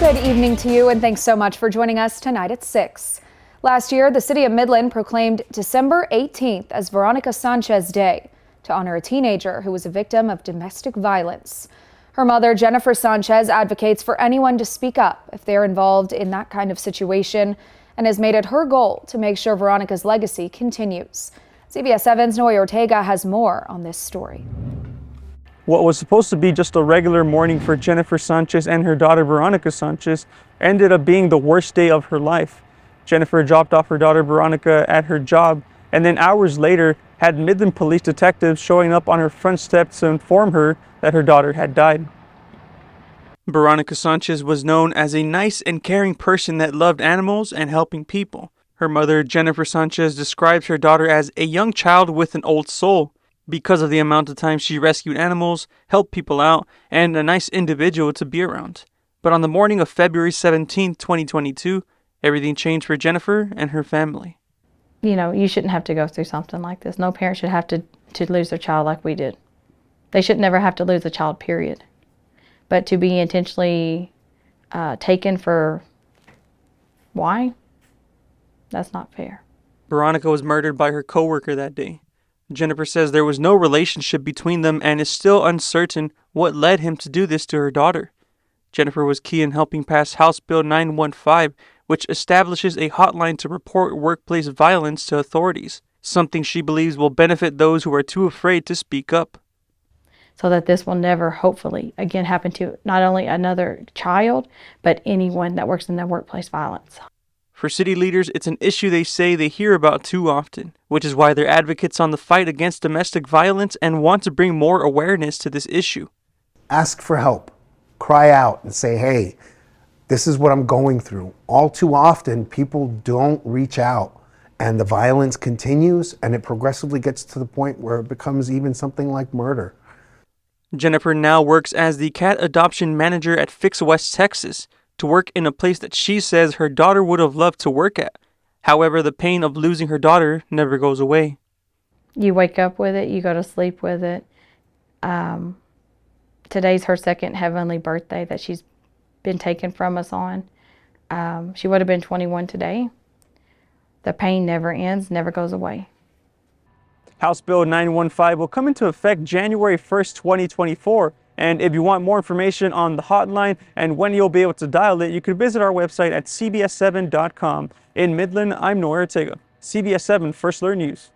Good evening to you, and thanks so much for joining us tonight at 6. Last year, the city of Midland proclaimed December 18th as Veronica Sanchez Day to honor a teenager who was a victim of domestic violence. Her mother, Jennifer Sanchez, advocates for anyone to speak up if they're involved in that kind of situation and has made it her goal to make sure Veronica's legacy continues. CBS 7's Noe Ortega has more on this story. What was supposed to be just a regular morning for Jennifer Sanchez and her daughter Veronica Sanchez ended up being the worst day of her life. Jennifer dropped off her daughter Veronica at her job, and then hours later had Midland police detectives showing up on her front steps to inform her that her daughter had died. Veronica Sanchez was known as a nice and caring person that loved animals and helping people. Her mother, Jennifer Sanchez, describes her daughter as a young child with an old soul, because of the amount of time she rescued animals, helped people out, and a nice individual to be around. But on the morning of February 17, 2022, everything changed for Jennifer and her family. You know, you shouldn't have to go through something like this. No parent should have to lose their child like we did. They should never have to lose a child, period. But to be intentionally taken for why? That's not fair. Veronica was murdered by her coworker that day. Jennifer says there was no relationship between them and is still uncertain what led him to do this to her daughter. Jennifer was key in helping pass House Bill 915, which establishes a hotline to report workplace violence to authorities, something she believes will benefit those who are too afraid to speak up. So that this will never, hopefully, again happen to not only another child, but anyone that works in the workplace violence. For city leaders, it's an issue they say they hear about too often, which is why they're advocates on the fight against domestic violence and want to bring more awareness to this issue. Ask for help. Cry out and say, hey, this is what I'm going through. All too often, people don't reach out, and the violence continues, and it progressively gets to the point where it becomes even something like murder. Jennifer now works as the cat adoption manager at Fix West, Texas, to work in a place that she says her daughter would have loved to work at. However, the pain of losing her daughter never goes away. You wake up with it, you go to sleep with it. Today's her second heavenly birthday that she's been taken from us on. She would have been 21 today. The pain never ends, never goes away. House Bill 915 will come into effect January 1st, 2024. And if you want more information on the hotline and when you'll be able to dial it, you can visit our website at cbs7.com. In Midland, I'm Noe Ortega, CBS 7 First Alert News.